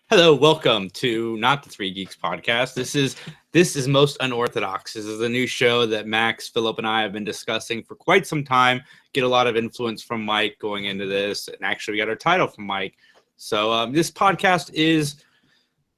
Hello, welcome to Not the Three Geeks podcast. This is Most Unorthodox. This is a new show that Max, Phillip, and I have been discussing for quite some time. Get a lot of influence from Mike going into this, and actually we got our title from Mike. So this podcast is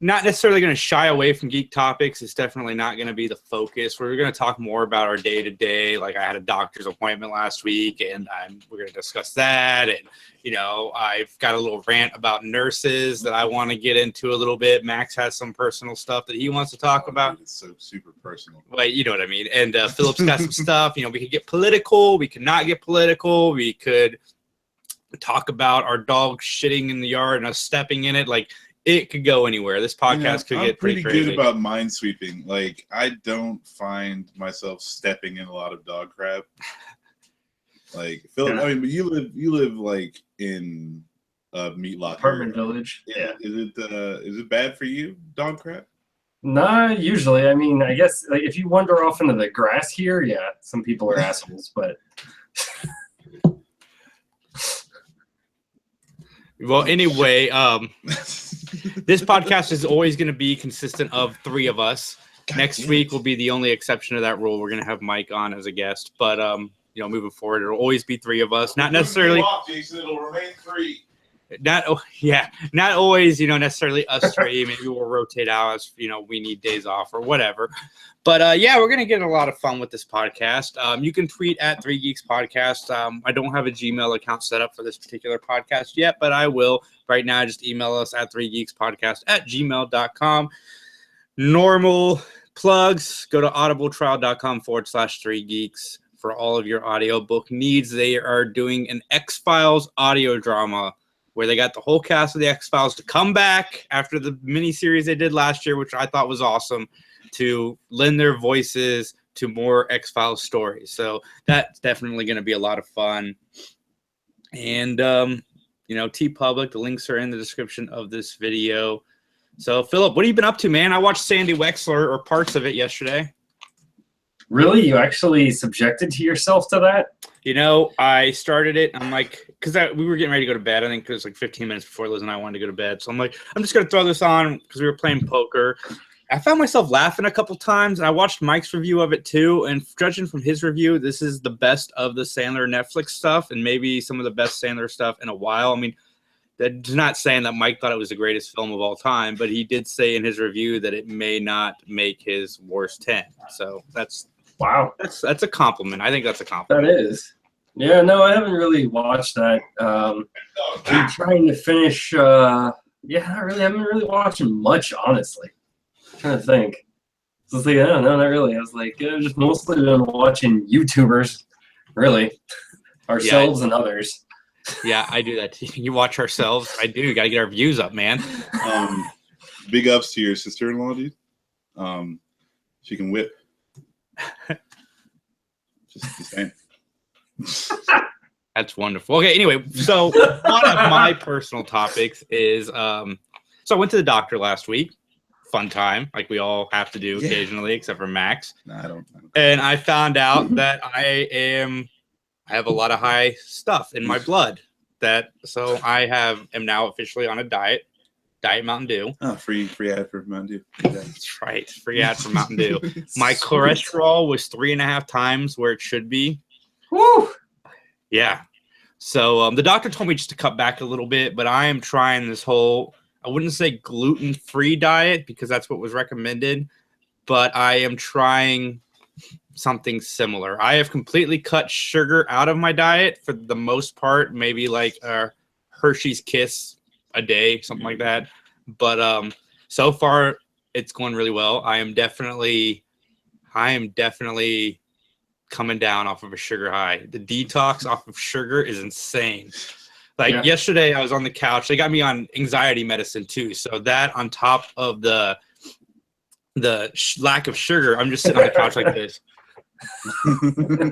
not necessarily going to shy away from geek topics. It's definitely not going to be the focus. We're going to talk more about our day-to-day. Like I had a doctor's appointment last week, and we're going to discuss that. And, you know, I've got a little rant about nurses that I want to get into a little bit. Max has some personal stuff that he wants to talk about. It's so super personal. Like, you know what I mean? And Phillip's got some stuff. You know, we could get political. We could not get political. We could talk about our dog shitting in the yard and us stepping in it. Like, it could go anywhere. This podcast could get pretty crazy. I'm pretty good about mind sweeping. Like, I don't find myself stepping in a lot of dog crap. Like, Phillip, I mean, but you live like in a meat locker apartment village. Yeah. Is it bad for you, dog crap? Not usually. I mean, I guess like if you wander off into the grass here, yeah, some people are assholes, but. Well, anyway, this podcast is always going to be consistent of three of us. Next week will be the only exception to that rule. We're going to have Mike on as a guest, but you know, moving forward, it'll always be three of us. Not necessarily. Jason, it'll remain three. Not always, you know, necessarily us three. Maybe we'll rotate out as, you know, we need days off or whatever. But yeah, we're gonna get a lot of fun with this podcast. You can tweet at 3 Geeks Podcast. I don't have a Gmail account set up for this particular podcast yet, but I will. Right now, just email us at 3geekspodcast@gmail.com. Normal plugs, go to audibletrial.com/3geeks for all of your audiobook needs. They are doing an X-Files audio drama where they got the whole cast of the X-Files to come back after the miniseries they did last year, which I thought was awesome, to lend their voices to more X-Files stories. So that's definitely going to be a lot of fun. And, you know, TeePublic, the links are in the description of this video. So, Phillip, what have you been up to, man? I watched Sandy Wexler, or parts of it, yesterday. Really? You actually subjected to yourself to that? You know, I started it. I'm like, because we were getting ready to go to bed. I think it was like 15 minutes before Liz and I wanted to go to bed. So I'm like, I'm just going to throw this on because we were playing poker. I found myself laughing a couple times, and I watched Mike's review of it too. And judging from his review, this is the best of the Sandler Netflix stuff and maybe some of the best Sandler stuff in a while. I mean, that's not saying that Mike thought it was the greatest film of all time, but he did say in his review that it may not make his worst 10. So that's wow. That's a compliment. I think that's a compliment. That is. Yeah, no, I haven't really watched that. I'm trying to finish. Yeah, I haven't really watched much, honestly. I'm trying to think. So it's like, no, not really. I was like, yeah, just mostly been watching YouTubers, really, ourselves and others. Yeah, I do that too. You watch ourselves. I do. Got to get our views up, man. Big ups to your sister-in-law, dude. She can whip. Just saying. That's wonderful. Okay, anyway, so one of my personal topics is so I went to the doctor last week. Fun time, like we all have to do occasionally, except for Max. No, I don't. And I found out that I have a lot of high stuff in my blood. So I am now officially on a diet Mountain Dew. Oh, free ad for Mountain Dew. That's right, free ad for Mountain Dew. My cholesterol was 3.5 times where it should be. Woo! Yeah. So the doctor told me just to cut back a little bit, but I am trying this whole, I wouldn't say gluten-free diet because that's what was recommended, but I am trying something similar. I have completely cut sugar out of my diet for the most part, maybe like a Hershey's Kiss a day, something like that. But so far it's going really well. I am definitely coming down off of a sugar high. The detox off of sugar is insane. Like yesterday I was on the couch. They got me on anxiety medicine too. So that on top of the lack of sugar, I'm just sitting on the couch like this.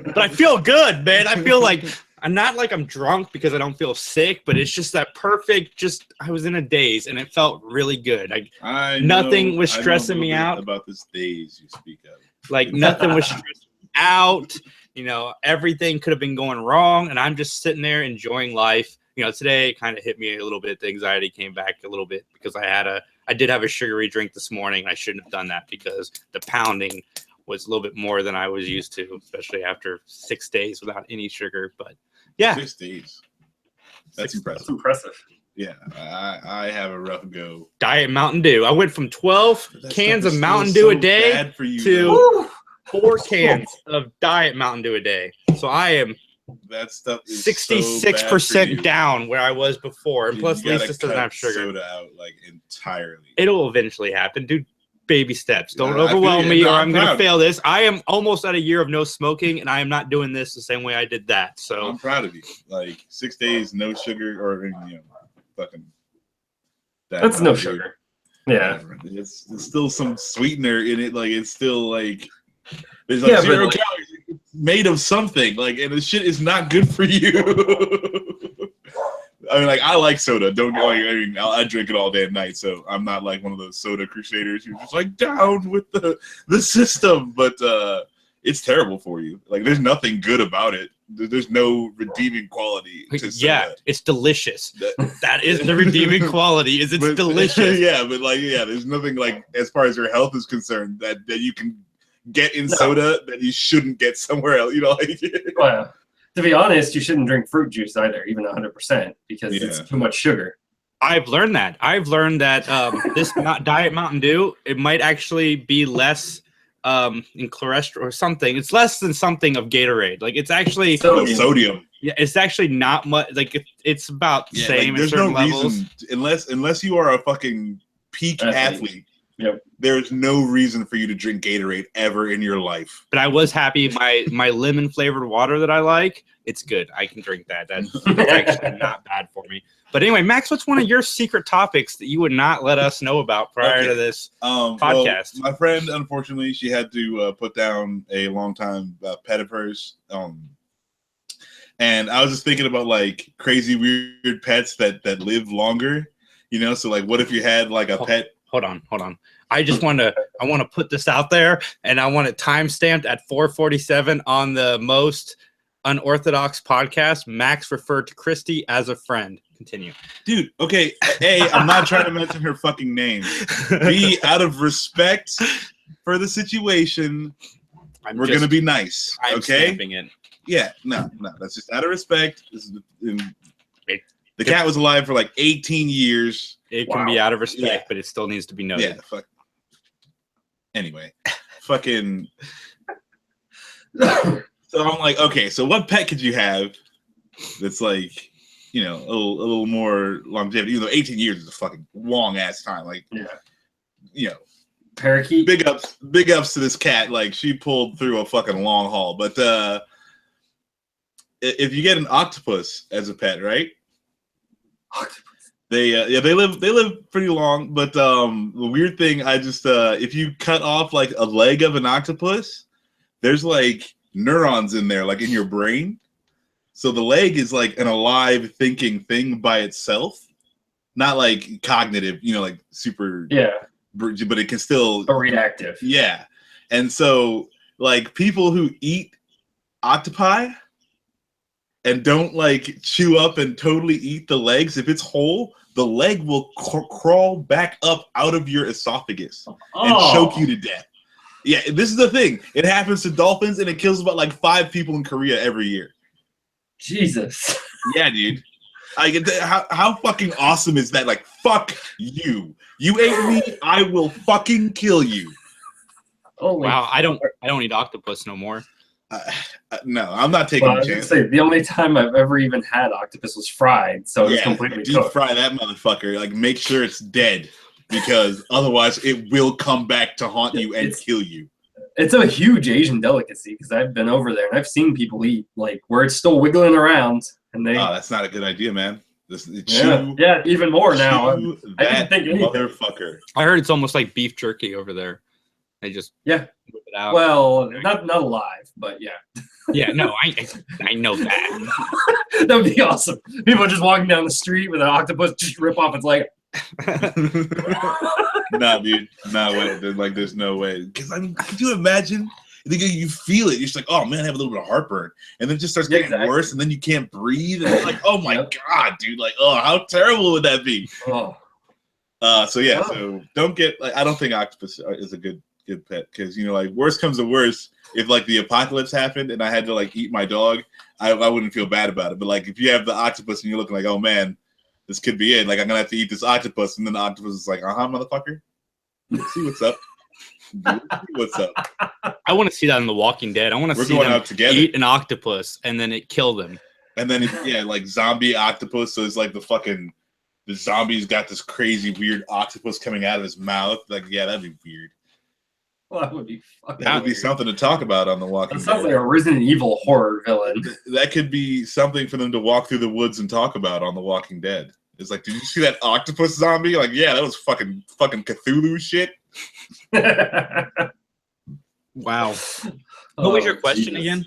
But I feel good, man. I feel like I'm not like I'm drunk because I don't feel sick, but it's just that perfect, I was in a daze and it felt really good. Nothing was stressing me out. About this daze you speak of. Like nothing was stressing me out. You know, everything could have been going wrong. And I'm just sitting there enjoying life. today kind of hit me a little bit. The anxiety came back a little bit because I did have a sugary drink this morning. I shouldn't have done that because the pounding was a little bit more than I was used to, especially after 6 days without any sugar. But yeah, 6 days. That's impressive. That's impressive. Yeah, I have a rough go. Diet Mountain Dew. I went from 12 That cans stuff of is Mountain still Dew a so day bad for you, to though. 4 cans of Diet Mountain Dew a day. So I am That stuff is 66% down where I was before. And plus, you gotta Lisa doesn't cut have sugar. soda out like entirely. It'll eventually happen, dude. Baby steps. Don't Yeah, I feel overwhelm you. me, No, or I'm I'm going to proud. fail this. I am almost at a year of no smoking, and I am not doing this the same way I did that. So I'm proud of you. Like 6 days, no sugar, or fucking. That's no sugar. Yeah. Whatever. It's still some sweetener in it. Like it's still like there's Yeah, like but 0 like- calories. It's made of something. Like, and the shit is not good for you. I mean, like I like soda. Don't go. I mean, I drink it all day and night. So I'm not like one of those soda crusaders who's just like down with the system. But it's terrible for you. Like there's nothing good about it. There's no redeeming quality to soda. yeah, it's delicious. That is the redeeming quality. Is it's But- delicious. Yeah, but like, there's nothing like as far as your health is concerned that you can get in soda that you shouldn't get somewhere else. Like Well, to be honest, you shouldn't drink fruit juice either, even 100%, because it's Yeah. too much sugar. I've learned that. This Diet Mountain Dew, it might actually be less in cholesterol or something. It's less than something of Gatorade. Like it's actually sodium. Yeah, it's actually not much. Like it's about the Yeah, same. like, there's in certain no levels. reason unless you are a fucking peak athlete. Yep. There's no reason for you to drink Gatorade ever in your life. But I was happy. My lemon flavored water that I like, it's good. I can drink that. That's actually not bad for me. But anyway, Max, what's one of your secret topics that you would not let us know about prior to this podcast? Well, my friend, unfortunately, she had to put down a longtime pet of hers. And I was just thinking about like crazy weird pets that live longer. So like, what if you had like a pet? Hold on. I want to put this out there, and I want it timestamped at 4:47 on the most unorthodox podcast. Max referred to Christy as a friend. Continue. Dude, okay. A, I'm not trying to mention her fucking name. B, out of respect for the situation, we're going to be nice. Okay? Stamping it. Yeah, no. That's just out of respect. The cat was alive for like 18 years. It can be out of respect, Yeah. but it still needs to be noted. Yeah, fuck. Anyway, fucking. So I'm like, okay, so what pet could you have that's like, a little more longevity? Even though 18 years is a fucking long ass time. Like, Parakeet. big ups to this cat. Like, she pulled through a fucking long haul. But if you get an octopus as a pet, right? They live pretty long, but the weird thing, if you cut off like a leg of an octopus, there's like neurons in there, like in your brain. So the leg is like an alive thinking thing by itself, not like cognitive, like super. Yeah. But it can still. But reactive. Yeah, and so like people who eat octopi and don't like chew up and totally eat the legs, if it's whole, the leg will crawl back up out of your esophagus and choke you to death. Yeah, this is the thing. It happens to dolphins, and it kills about like 5 people in Korea every year. Jesus. Yeah, dude. How fucking awesome is that? Like, fuck you. You ate me, I will fucking kill you. Holy Wow, I don't eat octopus no more. No, I'm not taking Well, I a was gonna chance. say, the only time I've ever even had octopus was fried, so it's completely deep cooked. fry that motherfucker. Like, make sure it's dead, because otherwise it will come back to haunt you and kill you. It's a huge Asian delicacy because I've been over there and I've seen people eat like where it's still wiggling around, and they. Oh, that's not a good idea, man. Yeah, even more now. chew I didn't that think anything. motherfucker. I heard it's almost like beef jerky over there. They just whip it out. Well, not alive, but yeah. Yeah, no, I know that. That would be awesome. People just walking down the street with an octopus, just rip off its leg. Nah, dude. Nah, way. There's no way. Because could you imagine You feel it. You're just like, oh man, I have a little bit of heartburn, and then it just starts getting worse, and then you can't breathe, and you're like, oh my god, dude, like, oh, how terrible would that be? So yeah, so don't get like, I don't think octopus is a good pet, because like worst comes to worst, if like the apocalypse happened and I had to like eat my dog, I wouldn't feel bad about it. But like if you have the octopus and you're looking like, oh man, this could be it. Like I'm gonna have to eat this octopus, and then the octopus is like, motherfucker, see what's up. What's up? I want to see that in The Walking Dead. I want to see them eat an octopus and then it kill them. And then like zombie octopus. So it's like the zombie's got this crazy weird octopus coming out of his mouth. Like, yeah, that'd be weird. Well, that would be fucking That would be something to talk about on The Walking Dead. That sounds like a Resident Evil horror villain. That could be something for them to walk through the woods and talk about on The Walking Dead. It's like, did you see that octopus zombie? Like, yeah, that was fucking Cthulhu shit. Wow. What was your question again?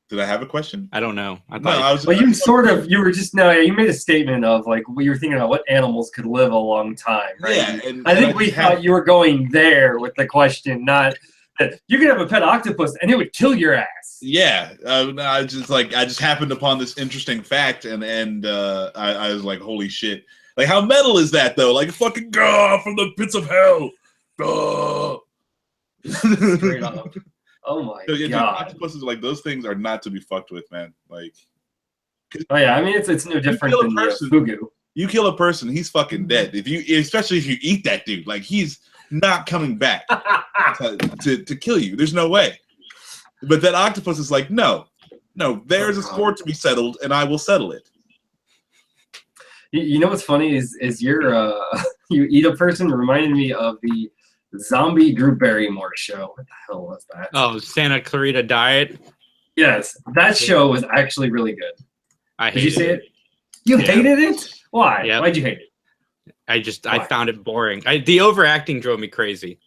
Did I have a question? I don't know. I was. Well, you made a statement of like you were thinking about what animals could live a long time, right? Yeah, and I think we thought you were going there with the question, not that you could have a pet octopus and it would kill your ass. Yeah, I just happened upon this interesting fact, and I was like, holy shit! Like, how metal is that though? Like, fucking go from the pits of hell. Straight up. Oh my god! Octopuses, like, those things are not to be fucked with, man. Like, oh yeah, I mean it's no different than fugu. You kill a person, he's fucking dead. Especially if you eat that dude, like he's not coming back to kill you. There's no way. But that octopus is like, no, there's a score to be settled, and I will settle it. You know what's funny is your you eat a person reminded me of the zombie Drew Barrymore show. What the hell was that? Oh, Santa Clarita Diet. Yes, that show was actually really good. Did you see it? You hated it? Why? Yep. Why'd you hate it? I found it boring. The overacting drove me crazy.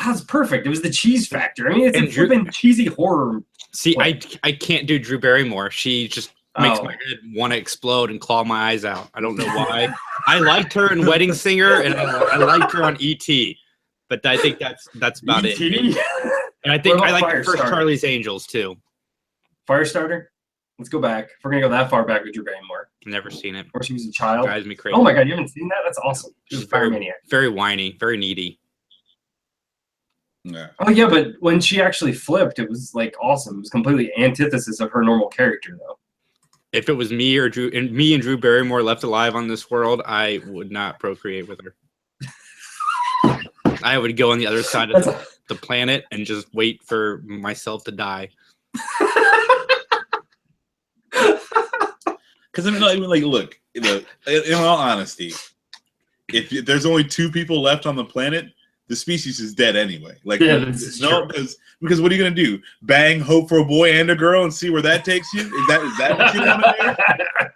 That's perfect. It was the cheese factor. I mean, it's a flippin' cheesy horror. See, I can't do Drew Barrymore. She just makes my head want to explode and claw my eyes out. I don't know why. I liked her in Wedding Singer, and I liked her on E.T., but I think that's about it. And I think I like the first Charlie's Angels too. Firestarter? Let's go back. If we're gonna go that far back with Drew Barrymore. Never seen it. Or she was a child. Drives me crazy. Oh my god, you haven't seen that? That's awesome. She was a fire maniac. Very whiny, very needy. Yeah. Oh yeah, but when she actually flipped, it was like awesome. It was completely antithesis of her normal character, though. If it was me and Drew Barrymore left alive on this world, I would not procreate with her. I would go on the other side of the planet and just wait for myself to die. Because I mean, like, look, in all honesty, if there's only 2 people left on the planet, the species is dead anyway. Like, because what are you gonna do? Bang, hope for a boy and a girl, and see where that takes you? Is that what you want to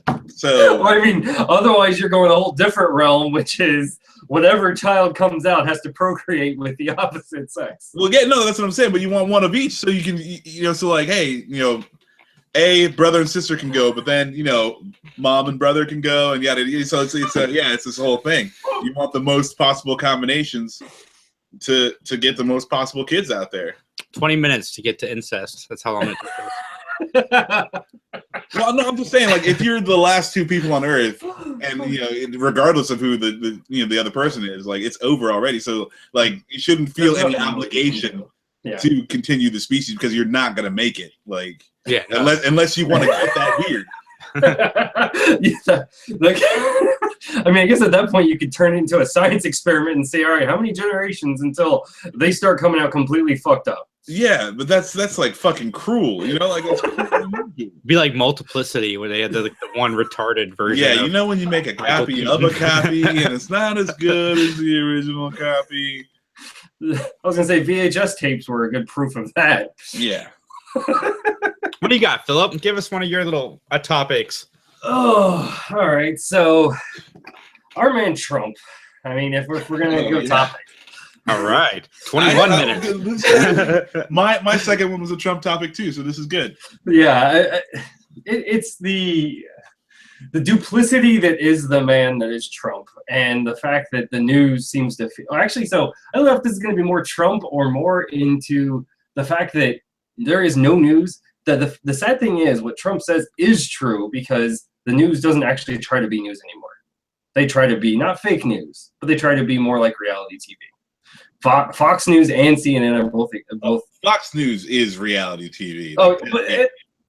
do? So, well, I mean, otherwise you're going a whole different realm, which is whatever child comes out has to procreate with the opposite sex. Well, yeah, no, that's what I'm saying. But you want one of each, so you can, so like, hey, brother and sister can go, but then mom and brother can go, and yada. So it's this whole thing. You want the most possible combinations to get the most possible kids out there. 20 minutes to get to incest. That's how long it took. Well, no, I'm just saying, like, if you're the last 2 people on Earth, and regardless of who the other person is, like, it's over already. So, like, you shouldn't feel any obligation to continue the species because you're not gonna make it. Like, unless you want to get that weird. I mean, I guess at that point you could turn it into a science experiment and say, all right, how many generations until they start coming out completely fucked up? Yeah, but that's like fucking cruel, like it's be like Multiplicity, where they had the one retarded version. Yeah, when you make a copy of a copy and it's not as good as the original copy. I was gonna say VHS tapes were a good proof of that. Yeah. What do you got, Phillip? Give us one of your little topics. Oh, all right. So, our man Trump. I mean, if we're gonna go topic. All right, 21 minutes. My second one was a Trump topic too, so this is good. Yeah, it's the duplicity that is the man that is Trump. and the fact that the news seems to feel, actually, so I don't know if this is going to be more Trump or more into the fact that there is no news. That the sad thing is what Trump says is true, because the news doesn't actually try to be news anymore. They try to be not fake news, but they try to be more like reality TV. Fox News and CNN are both. Fox News is reality TV. Oh, but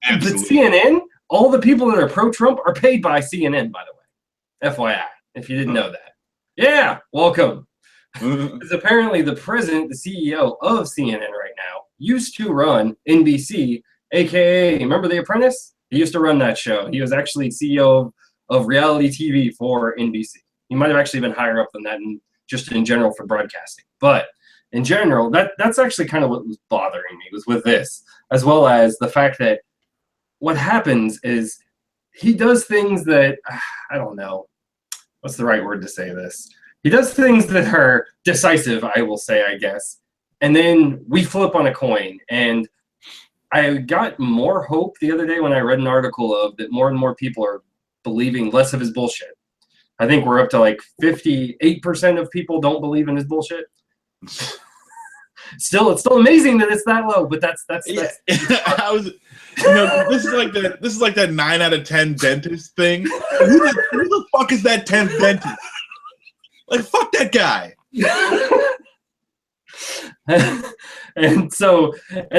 CNN, all the people that are pro-Trump are paid by CNN, by the way. FYI, if you didn't know that. Yeah, welcome. Because apparently the president, the CEO of CNN right now, used to run NBC, aka, remember The Apprentice? He used to run that show. He was actually CEO of reality TV for NBC. He might have actually been higher up than that, just in general for broadcasting. But in general, that's actually kind of what was bothering me was with this, as well as the fact that what happens is he does things that, I don't know, what's the right word to say this? He does things that are decisive, I will say, I guess. And then we flip on a coin. And I got more hope the other day when I read an article of that more and more people are believing less of his bullshit. I think we're up to like 58% of people don't believe in his bullshit. It's still amazing that it's that low, but that's yeah. I was, this is like that 9 out of 10 dentist thing. Who the fuck is that 10th dentist? Like, fuck that guy. and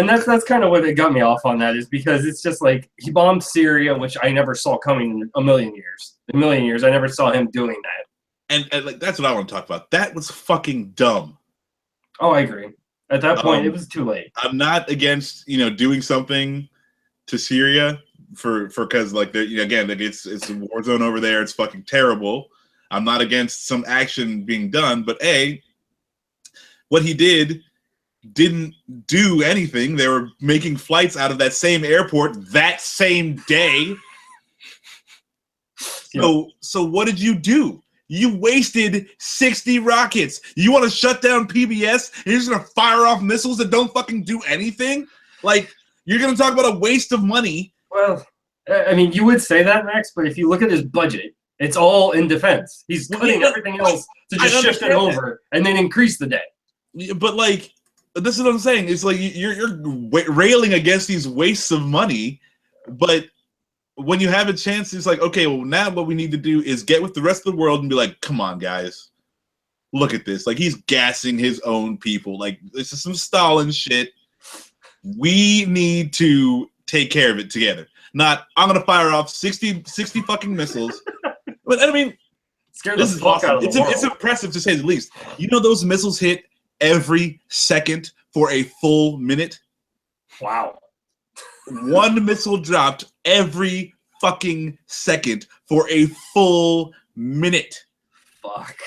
that's kind of what it got me off on that, is because it's just like he bombed Syria, which I never saw coming in a million years. I never saw him doing that. And like that's what I want to talk about. That was fucking dumb. Oh, I agree. At that point, it was too late. I'm not against doing something to Syria because like again, like it's a war zone over there. It's fucking terrible. I'm not against some action being done, but what he didn't do anything. They were making flights out of that same airport that same day. So what did you do? You wasted 60 rockets. You want to shut down PBS and you're just going to fire off missiles that don't fucking do anything? Like, you're going to talk about a waste of money. Well, I mean, you would say that, Max, but if you look at his budget, it's all in defense. He's cutting everything else to just shift it over and then increase the debt. But, like, this is what I'm saying. It's like you're railing against these wastes of money, but when you have a chance, it's like, okay, well, now what we need to do is get with the rest of the world and be like, come on, guys. Look at this. Like, he's gassing his own people. Like, this is some Stalin shit. We need to take care of it together. Not, I'm going to fire off 60 fucking missiles. But, I mean, this is awesome. It's impressive, to say the least. You know those missiles hit every second for a full minute? Wow. One missile dropped every fucking second for a full minute. Fuck.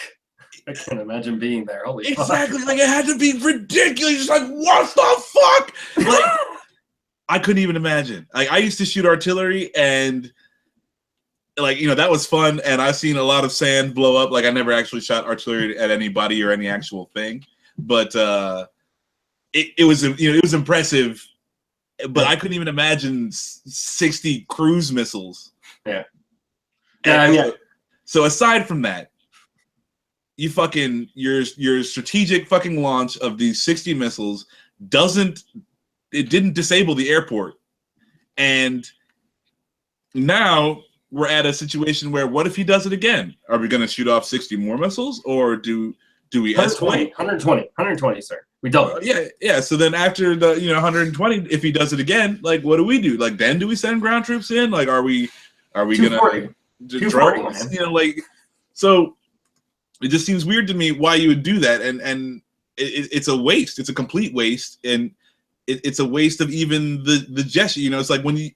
I can't imagine being there. Holy exactly. Fuck. Like, it had to be ridiculous. Just like, what the fuck? Like, I couldn't even imagine. Like, I used to shoot artillery, and like, that was fun. And I've seen a lot of sand blow up. Like, I never actually shot artillery at anybody or any actual thing, but it was impressive. But I couldn't even imagine 60 cruise missiles. Yeah. So aside from that, your strategic fucking launch of these 60 missiles didn't disable the airport. And now we're at a situation where, what if he does it again? Are we going to shoot off 60 more missiles, or do we 120, sir. We don't. Yeah. So then after the 120, if he does it again, like, what do we do? Like, then do we send ground troops in? Like, are we gonna drones? Like, so it just seems weird to me why you would do that, and it's a waste. It's a complete waste, and it's a waste of even the gesture. It's like when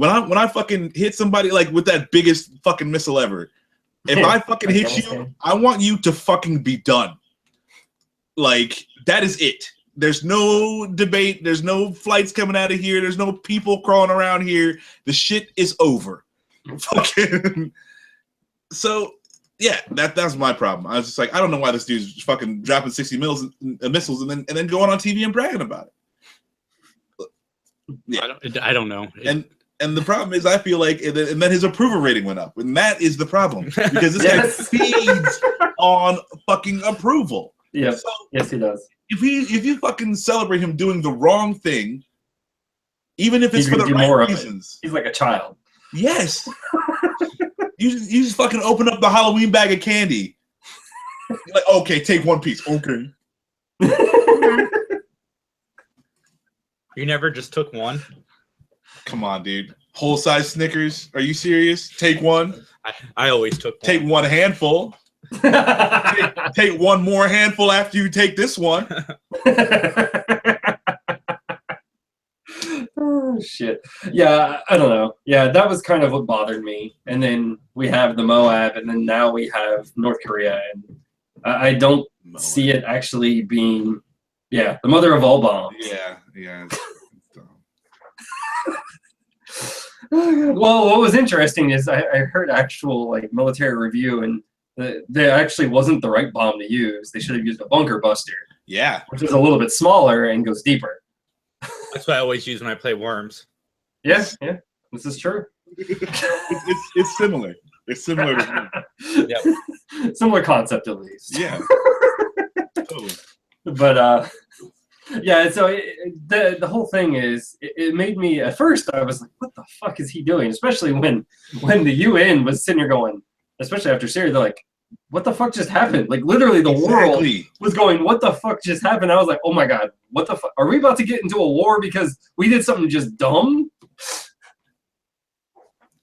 I fucking hit somebody like with that biggest fucking missile ever. If I fucking hit you, I want you to fucking be done. Like, that is it. There's no debate. There's no flights coming out of here. There's no people crawling around here. The shit is over. Fucking. So, yeah, that's my problem. I was just like, I don't know why this dude's fucking dropping 60 missiles and then going on TV and bragging about it. Yeah. I don't know. And the problem is, I feel like, and then his approval rating went up, and that is the problem because this guy feeds on fucking approval. Yeah, so yes, he does. If you fucking celebrate him doing the wrong thing, even if it's for the right reasons, he's like a child. Yes. you just fucking open up the Halloween bag of candy. You're like, okay, take one piece. Okay. You never just took one? Come on, dude. Whole size Snickers. Are you serious? Take one. I always took one. Take one handful. take one more handful after you take this one. Oh shit. Yeah, I don't know. Yeah, that was kind of what bothered me. And then we have the Moab, and then now we have North Korea, and I don't see it actually being, the mother of all bombs. Yeah. Well, what was interesting is I heard actual like military review, and there actually wasn't the right bomb to use. They should have used a bunker buster. Yeah. Which is a little bit smaller and goes deeper. That's what I always use when I play Worms. Yeah, this is true. it's similar. It's similar to me. Yeah. Similar concept at least. Yeah. Totally. But yeah, so the whole thing is, it made me, at first I was like, what the fuck is he doing? Especially when the UN was sitting here going, especially after Syria, they're like, what the fuck just happened? Like literally the world was going, what the fuck just happened? I was like, oh my God, what the fuck? Are we about to get into a war because we did something just dumb?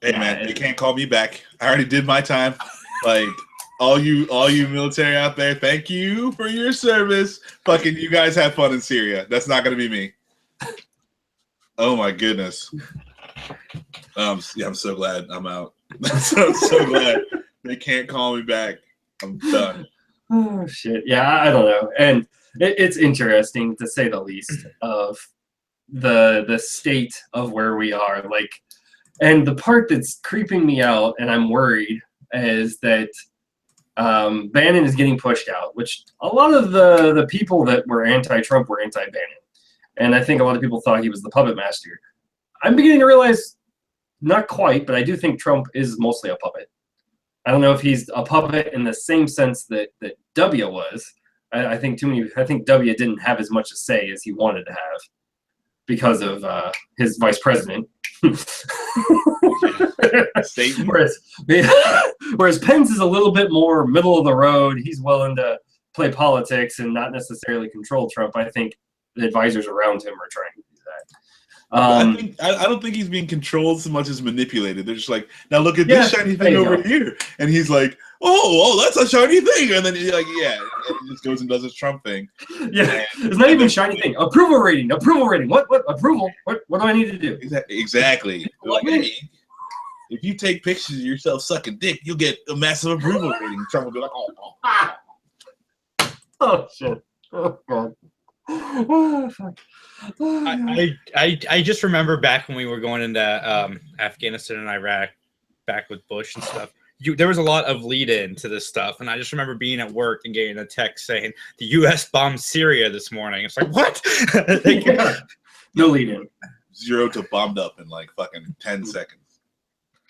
Hey man, you can't call me back. I already did my time. Like all you military out there, thank you for your service. Fucking you guys have fun in Syria. That's not gonna be me. Oh my goodness. I'm so glad I'm out. I'm so glad. They can't call me back. I'm done. Oh shit! Yeah, I don't know, and it's interesting to say the least of the state of where we are. Like, and the part that's creeping me out, and I'm worried, is that Bannon is getting pushed out. Which a lot of the people that were anti-Trump were anti-Bannon, and I think a lot of people thought he was the puppet master. I'm beginning to realize, not quite, but I do think Trump is mostly a puppet. I don't know if he's a puppet in the same sense that W was. I think W didn't have as much to say as he wanted to have because of his vice president. whereas Pence is a little bit more middle of the road. He's willing to play politics and not necessarily control Trump. I think the advisors around him are trying to do that. I don't think he's being controlled so much as manipulated. They're just like, now look at this shiny thing over here, and he's like, oh, that's a shiny thing, and then he's like, yeah, and he just goes and does his Trump thing. Yeah, it's not even shiny thing. Approval rating. What approval? What do I need to do? Exactly. Like, hey, if you take pictures of yourself sucking dick, you'll get a massive approval rating. Trump will be like, oh shit. Oh god. Oh, fuck. I just remember back when we were going into Afghanistan and Iraq, back with Bush and stuff. There was a lot of lead-in to this stuff, and I just remember being at work and getting a text saying the U.S. bombed Syria this morning. It's like, what? No lead-in. 0 to bombed up in like fucking 10 seconds.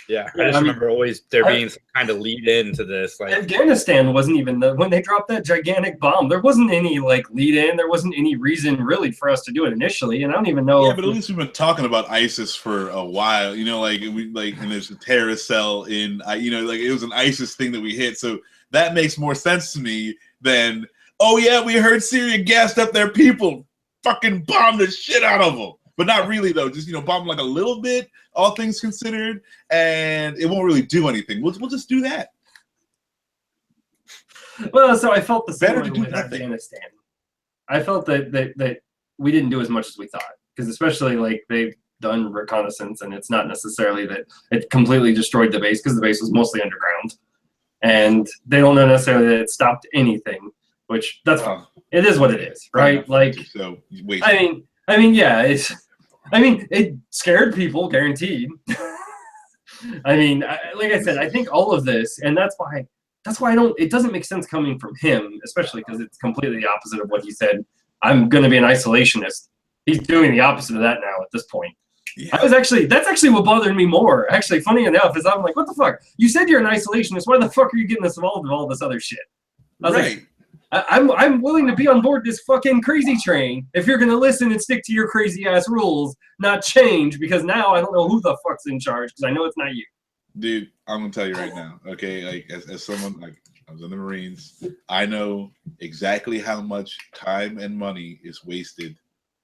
Yeah, I just remember always there being some kind of lead in to this. Like Afghanistan wasn't even when they dropped that gigantic bomb. There wasn't any like lead in. There wasn't any reason really for us to do it initially. And I don't even know. Yeah, but at least we've been talking about ISIS for a while. You know, like and there's a terrorist cell in. Like it was an ISIS thing that we hit. So that makes more sense to me than we heard Syria gassed up their people, fucking bombed the shit out of them. But not really though. Just bomb like a little bit, all things considered, and it won't really do anything. We'll just do that. Well, so I felt the same way with Afghanistan. I felt that we didn't do as much as we thought, because especially like they've done reconnaissance, and it's not necessarily that it completely destroyed the base, because the base was mostly underground, and they don't know necessarily that it stopped anything. Which that's fine. It is what it is, right? Like, so wait. I mean, yeah, it scared people, guaranteed. I mean, like I said, I think all of this, and that's why it doesn't make sense coming from him, especially because it's completely the opposite of what he said. I'm going to be an isolationist. He's doing the opposite of that now at this point. Yeah. That's actually what bothered me more. Actually, funny enough, is I'm like, what the fuck? You said you're an isolationist. Why the fuck are you getting us involved in all this other shit? I was like, I'm willing to be on board this fucking crazy train if you're gonna listen and stick to your crazy ass rules, not change. Because now I don't know who the fuck's in charge. Because I know it's not you. Dude, I'm gonna tell you right now. Okay, like as someone like I was in the Marines, I know exactly how much time and money is wasted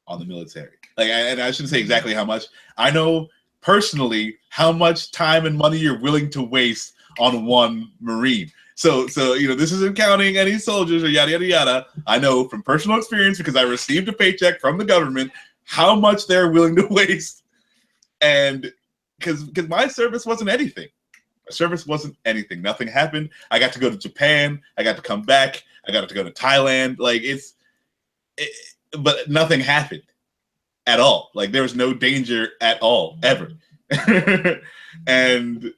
on the military. Like, and I shouldn't say exactly how much. I know personally how much time and money you're willing to waste on one Marine. So this isn't counting any soldiers or yada yada yada. I know from personal experience because I received a paycheck from the government how much they're willing to waste, and because my service wasn't anything. My service wasn't anything. Nothing happened. I got to go to Japan. I got to come back. I got to go to Thailand. Like but nothing happened at all. Like there was no danger at all, ever. And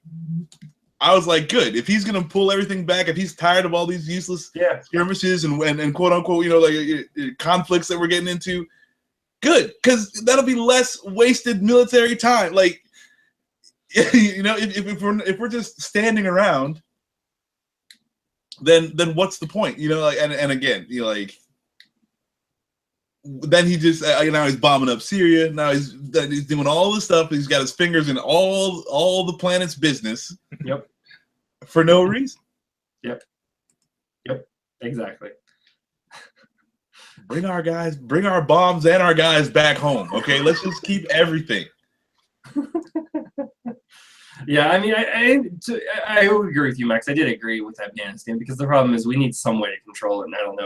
I was like, good. If he's gonna pull everything back, if he's tired of all these useless skirmishes and quote unquote, like conflicts that we're getting into, good, because that'll be less wasted military time. Like, if we're just standing around, then what's the point? Like, and again, like. Then he just now he's bombing up Syria. Now he's doing all this stuff. He's got his fingers in all the planet's business. Yep. For no reason. Yep. Exactly. Bring our bombs and our guys back home. Okay, let's just keep everything. Yeah, I mean, I would agree with you, Max. I did agree with Afghanistan because the problem is we need some way to control it, and I don't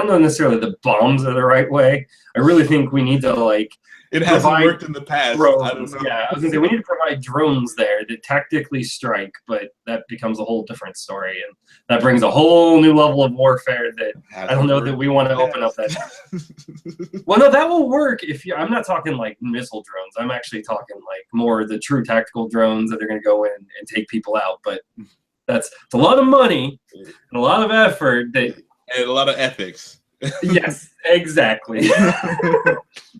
know necessarily the bombs are the right way. I really think we need to It hasn't worked in the past. Drones. I don't know. Yeah, I was gonna say we need to provide drones there that tactically strike, but that becomes a whole different story, and that brings a whole new level of warfare that I don't know that we want to open up that. Well, no, that will work if you. I'm not talking like missile drones. I'm actually talking like more the true tactical drones that are going to go in and take people out. But it's a lot of money and a lot of effort and a lot of ethics. Yes, exactly.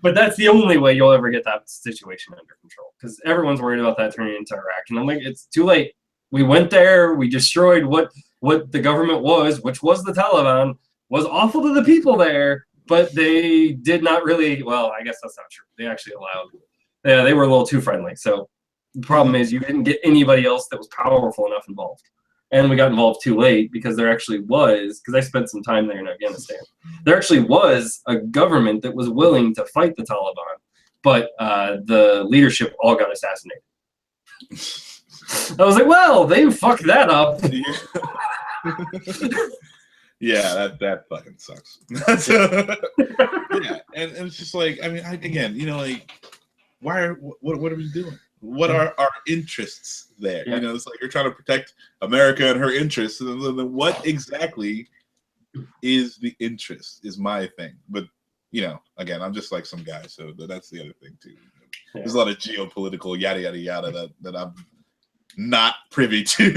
But that's the only way you'll ever get that situation under control, because everyone's worried about that turning into Iraq, and I'm like, it's too late. We went there, we destroyed what the government was, which was the Taliban, was awful to the people there, but they did not really. Well, I guess that's not true. They actually allowed. Yeah, they were a little too friendly. So the problem is you didn't get anybody else that was powerful enough involved. And we got involved too late because there actually was, because I spent some time there in Afghanistan, there actually was a government that was willing to fight the Taliban, but the leadership all got assassinated. I was like, well, they fucked that up. Yeah, that fucking sucks. Yeah, and it's just like, I mean, again, like, what are we doing? What are our interests there? Yeah. It's like you're trying to protect America and her interests. And then what exactly is the interest is my thing. But, again, I'm just like some guy. So that's the other thing, too. Yeah. There's a lot of geopolitical yada, yada, yada that I'm not privy to.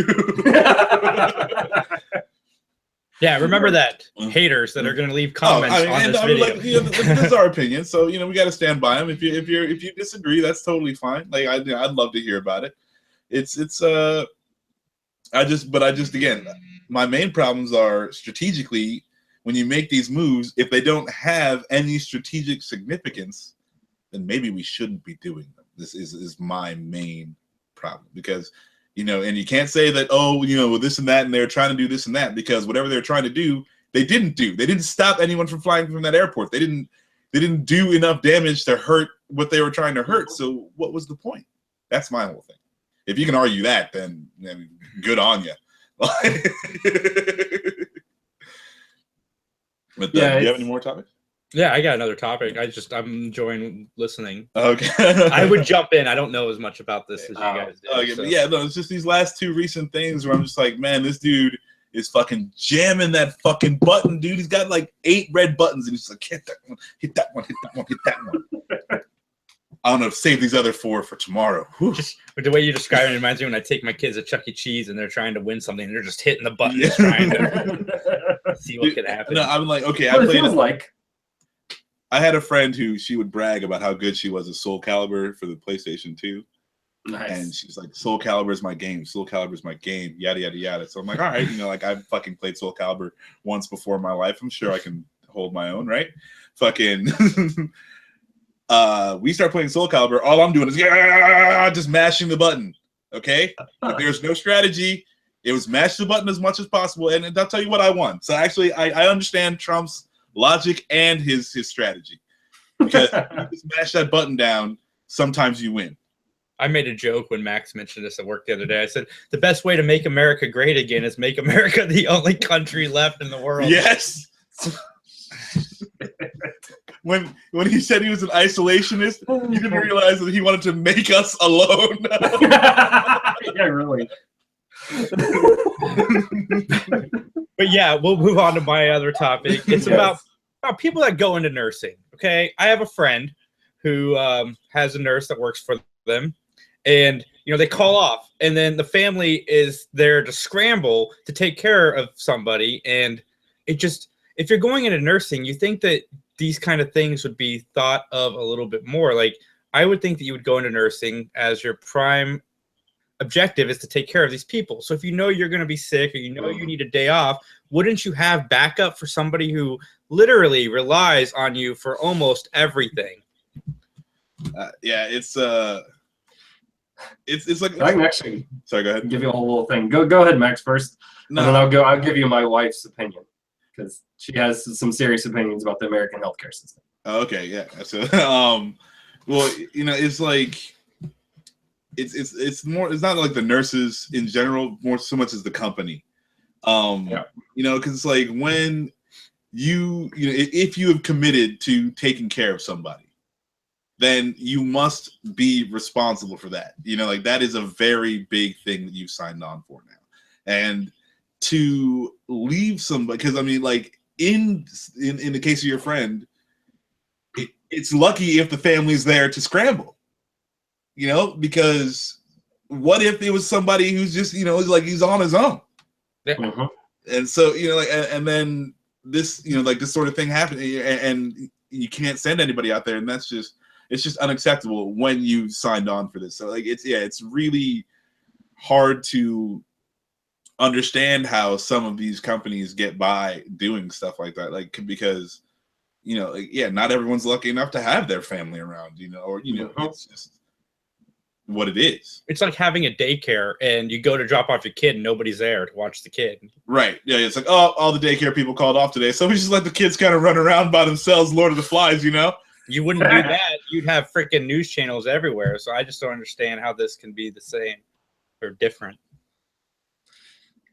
Yeah, remember that. Haters that are going to leave comments on this video. This is our opinion, so we got to stand by them. If you disagree, that's totally fine. Like I'd love to hear about it. Again, my main problems are strategically when you make these moves. If they don't have any strategic significance, then maybe we shouldn't be doing them. This is my main problem because. And you can't say that, this and that, and they're trying to do this and that, because whatever they're trying to do, they didn't do. They didn't stop anyone from flying from that airport. They didn't do enough damage to hurt what they were trying to hurt. So what was the point? That's my whole thing. If you can argue that, then good on you. But do you have any more topics? Yeah, I got another topic. I'm enjoying listening. Okay. I would jump in. I don't know as much about this as you guys do. Okay, so. Yeah, no, it's just these last two recent things where I'm just like, man, this dude is fucking jamming that fucking button, dude. He's got like 8 red buttons, and he's just like, hit that one, hit that one, hit that one, hit that one. I don't know, save these other 4 for tomorrow. Just, the way you describe it reminds me when I take my kids to Chuck E. Cheese and they're trying to win something, and they're just hitting the buttons trying to see what could happen. No, I'm like, okay, I played it like. I had a friend who she would brag about how good she was at Soul Calibur for the PlayStation 2. Nice. And she's like, Soul Calibur is my game. Soul Calibur is my game. Yada, yada, yada. So I'm like, all right, like I've fucking played Soul Calibur once before in my life. I'm sure I can hold my own, right? Fucking we start playing Soul Calibur. All I'm doing is just mashing the button. Okay? But there's no strategy. It was mash the button as much as possible. And I'll tell you what, I won. So actually I understand Trump's logic and his strategy. Because if you just mash that button down, sometimes you win. I made a joke when Max mentioned this at work the other day. I said, the best way to make America great again is make America the only country left in the world. Yes. when he said he was an isolationist, he didn't realize that he wanted to make us alone. Yeah, really. But yeah, we'll move on to my other topic. It's about people that go into nursing. Okay, I have a friend who has a nurse that works for them. And, they call off, and then the family is there to scramble to take care of somebody. And if you're going into nursing, you think that these kind of things would be thought of a little bit more. Like, I would think that you would go into nursing as your prime objective is to take care of these people. So if you know you're going to be sick, or you need a day off, wouldn't you have backup for somebody who literally relies on you for almost everything? Yeah, it's like I can actually sorry, go ahead. give you a whole little thing. Go ahead, Max, first. No. And then I'll give you my wife's opinion, because she has some serious opinions about the American healthcare system. Okay, yeah. So well, it's like it's more, it's not like the nurses in general, more so much as the company. Because it's like when if you have committed to taking care of somebody, then you must be responsible for that. Like that is a very big thing that you've signed on for now. And to leave somebody, because I mean, like in the case of your friend, it's lucky if the family's there to scramble. Because what if it was somebody who's just, like he's on his own. Yeah. Mm-hmm. And so, and then this, like this sort of thing happened, and you can't send anybody out there, and it's just unacceptable when you signed on for this. So like it's really hard to understand how some of these companies get by doing stuff like that. Like, because not everyone's lucky enough to have their family around, or it's just what it is. It's like having a daycare and you go to drop off your kid and nobody's there to watch the kid. Right. Yeah, it's like, oh, all the daycare people called off today, so we just let the kids kind of run around by themselves, Lord of the Flies, You wouldn't do that. You'd have freaking news channels everywhere. So I just don't understand how this can be the same or different.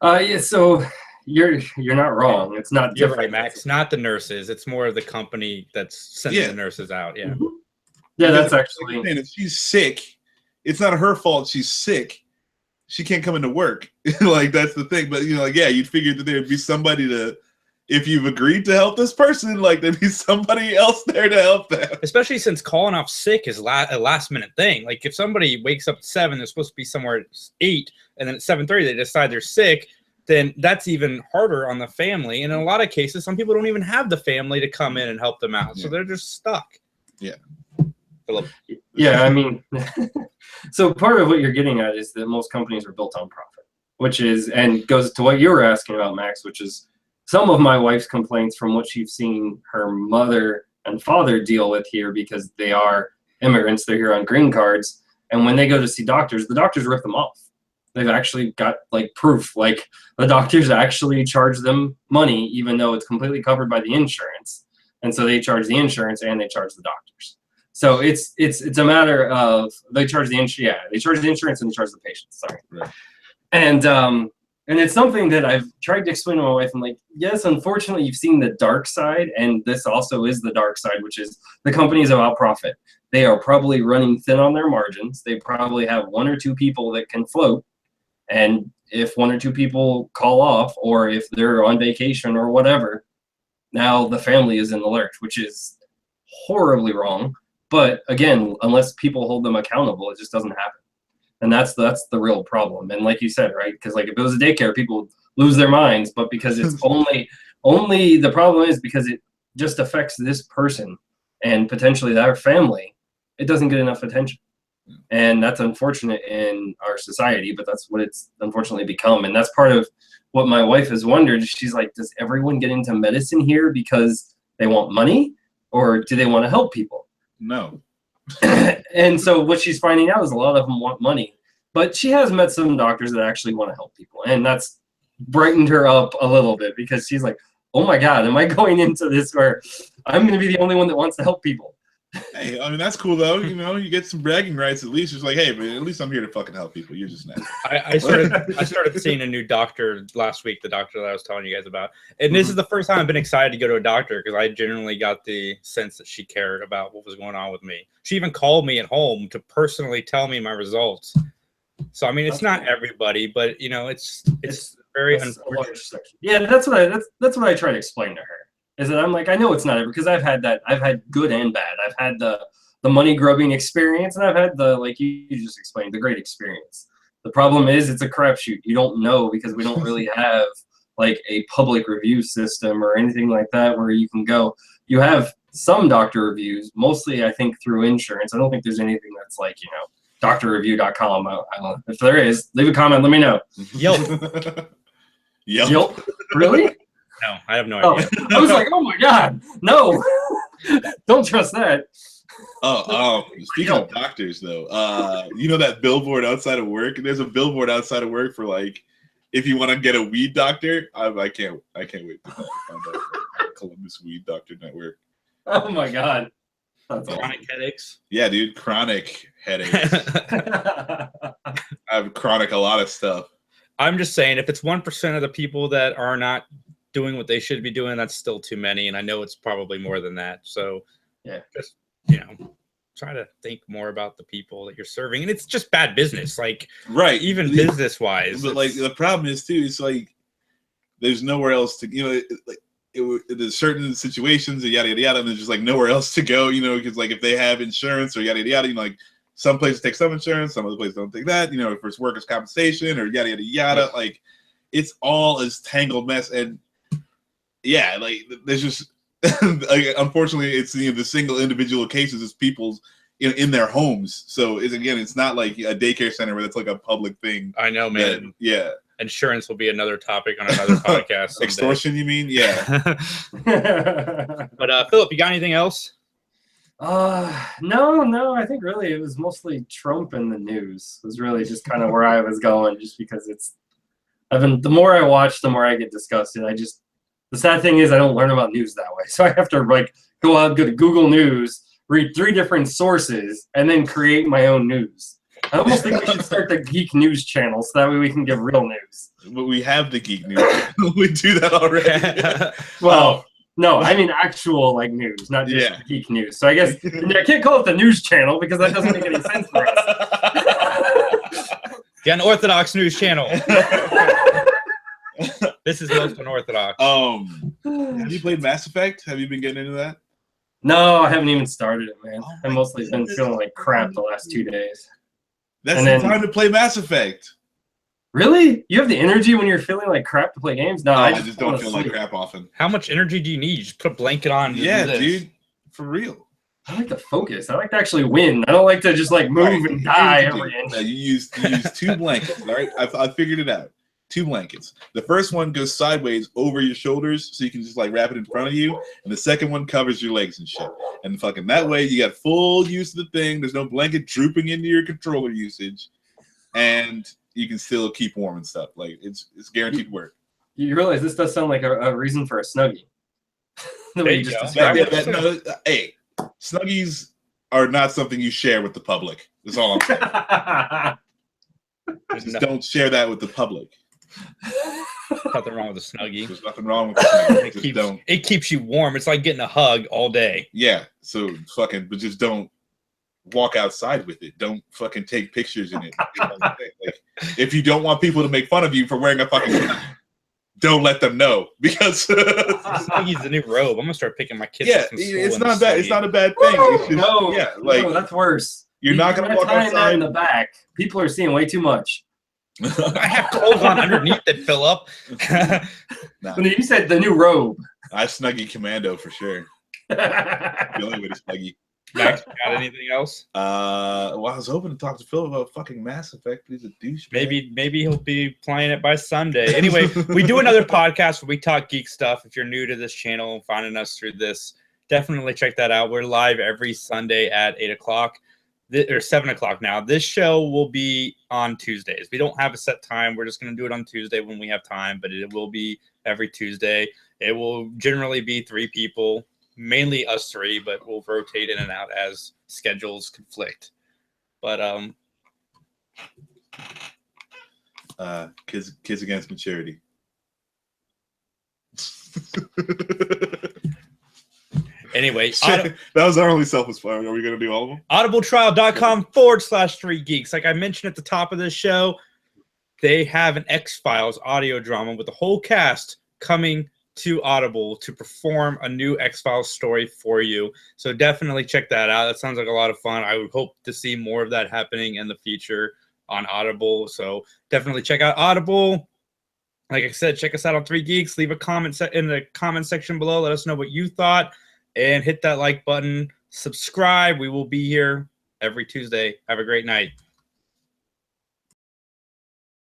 Yeah, so you're not wrong. It's not You're different. right, Max. Not the nurses. It's more of the company that's sending the nurses out. Yeah. Mm-hmm. Yeah, that's actually. If she's sick, it's not her fault. She's sick. She can't come into work. Like that's the thing. But you'd figure that there'd be somebody to. If you've agreed to help this person, like there'd be somebody else there to help them. Especially since calling off sick is a last minute thing. Like if somebody wakes up at 7, they're supposed to be somewhere at 8, and then at 7:30 they decide they're sick, then that's even harder on the family. And in a lot of cases, some people don't even have the family to come in and help them out. So they're just stuck. Yeah. Phillip. Yeah, I mean, so part of what you're getting at is that most companies are built on profit, which is, and goes to what you were asking about, Max, which is some of my wife's complaints from what she's seen her mother and father deal with here, because they are immigrants, they're here on green cards, and when they go to see doctors, the doctors rip them off. They've actually got like proof, like the doctors actually charge them money, even though it's completely covered by the insurance. And so they charge the insurance and they charge the doctors. So it's a matter of they charge the insurance, they charge the insurance and they charge the patients. Sorry. Right. And it's something that I've tried to explain to my wife. I'm like, yes, unfortunately, you've seen the dark side, and this also is the dark side, which is the companies about profit. They are probably running thin on their margins. They probably have 1 or 2 people that can float, and if 1 or 2 people call off, or if they're on vacation or whatever, now the family is in the lurch, which is horribly wrong. But again, unless people hold them accountable, it just doesn't happen. And that's the real problem. And like you said, right? Because like if it was a daycare, people lose their minds. But because it's only the problem is because it just affects this person and potentially their family, it doesn't get enough attention. And that's unfortunate in our society, but that's what it's unfortunately become. And that's part of what my wife has wondered. She's like, does everyone get into medicine here because they want money, or do they want to help people? No. And so what she's finding out is a lot of them want money, but she has met some doctors that actually want to help people. And that's brightened her up a little bit, because she's like, oh my God, am I going into this where I'm going to be the only one that wants to help people? Hey, I mean, that's cool though. You know, you get some bragging rights at least. It's like, hey, man, at least I'm here to fucking help people. You're just not. I started seeing a new doctor last week, the doctor that I was telling you guys about. And this is the first time I've been excited to go to a doctor, because I genuinely got the sense that she cared about what was going on with me. She even called me at home to personally tell me my results. So I mean, it's not everybody, but you know, it's very unfortunate. Yeah, that's what I try to explain to her. Is that I'm like, I know it's not because I've had good and bad. I've had the money grubbing experience, and I've had the, like you just explained, the great experience. The problem is it's a crapshoot. You don't know, because we don't really have like a public review system or anything like that where you can go. You have some doctor reviews, mostly I think through insurance. I don't think there's anything that's like, you know, doctorreview.com. I don't know. If there is, leave a comment. Let me know. Yelp. Yelp? Really? No, I have no idea. I was like, oh my God, no. Don't trust that. Speaking of doctors though, you know that billboard outside of work? There's a billboard outside of work for like, if you want to get a weed doctor. I can't wait to find out. Columbus Weed Doctor Network. Oh my God. That's chronic headaches. Yeah, dude, chronic headaches. I have chronic a lot of stuff. I'm just saying, if it's 1% of the people that are not doing what they should be doing, that's still too many, and I know it's probably more than that. So yeah, just, you know, try to think more about the people that you're serving. And it's just bad business, like, right, even business wise. But like the problem is too, it's like there's nowhere else to, you know, there's certain situations and yada yada yada, and there's just like nowhere else to go, you know, because like if they have insurance or yada yada yada, you know, like some places take some insurance, some other places don't take that, you know, if it's workers' compensation or yada yada yada, like it's all this tangled mess. And yeah, like there's just like, unfortunately, it's the single individual cases is people's in their homes. So it's not like a daycare center where it's like a public thing. I know, man. Yeah, insurance will be another topic on another podcast. Someday. Extortion, you mean? Yeah. But Phillip, you got anything else? No. I think really it was mostly Trump and the news. It was really just kind of where I was going, just because the more I watch, the more I get disgusted. The sad thing is I don't learn about news that way. So I have to like go to Google News, read 3 different sources, and then create my own news. I almost think we should start the Geek News channel so that way we can give real news. But we have the Geek News. We do that already. Well, no, I mean actual like news, not just Geek News. So I guess I can't call it the news channel because that doesn't make any sense for us. The Unorthodox News Channel. This is most unorthodox. Have you played Mass Effect? Have you been getting into that? No, I haven't even started it, man. I've mostly been feeling like crap the last 2 days. That's the time to play Mass Effect. Really? You have the energy when you're feeling like crap to play games? No, I just don't feel like crap often. How much energy do you need? You just put a blanket on. Yeah, dude. For real. I like to focus. I like to actually win. I don't like to just like move and die every inch. No, you use 2 blankets, all right? I figured it out. 2 blankets. The first one goes sideways over your shoulders, so you can just like wrap it in front of you, and the second one covers your legs and shit. And fucking that way, you got full use of the thing. There's no blanket drooping into your controller usage, and you can still keep warm and stuff. Like it's guaranteed work. You realize this does sound like a reason for a Snuggie. The way you just described it. Hey, Snuggies are not something you share with the public. That's all I'm saying. Just don't share that with the public. Nothing wrong with a Snuggie. There's nothing wrong with the Snuggie. It keeps you warm. It's like getting a hug all day. Yeah. So but just don't walk outside with it. Don't fucking take pictures in it. Like, if you don't want people to make fun of you for wearing a fucking Snuggie, don't let them know, because Snuggie's the new robe. I'm gonna start picking my kids up from school. It's not bad. It's not a bad thing. Just, no, that's worse. You're not gonna walk outside in the back. People are seeing way too much. I have clothes on underneath it, Phillip. When you said the new robe, I Snuggie Commando for sure. The only way to Sluggy. Max, got anything else? Well, I was hoping to talk to Phil about fucking Mass Effect. He's a douchebag. Maybe he'll be playing it by Sunday. Anyway, we do another podcast where we talk geek stuff. If you're new to this channel and finding us through this, definitely check that out. We're live every Sunday at 8 o'clock or 7 o'clock now. This show will be on Tuesdays. We don't have a set time. We're just going to do it on Tuesday when we have time, but it will be every Tuesday. It will generally be 3 people. Mainly us 3, but we'll rotate in and out as schedules conflict. But Kids Against Maturity. anyway, That was our only self-inspired. Are we gonna do all of them? audibletrial.com/3geeks. Like I mentioned at the top of this show, they have an X-Files audio drama with the whole cast coming to Audible to perform a new X-Files story for you. So definitely check that out. That sounds like a lot of fun. I would hope to see more of that happening in the future on Audible. So definitely check out Audible. Like I said, check us out on 3 Geeks. Leave a comment in the comment section below. Let us know what you thought and hit that like button. Subscribe. We will be here every Tuesday. Have a great night.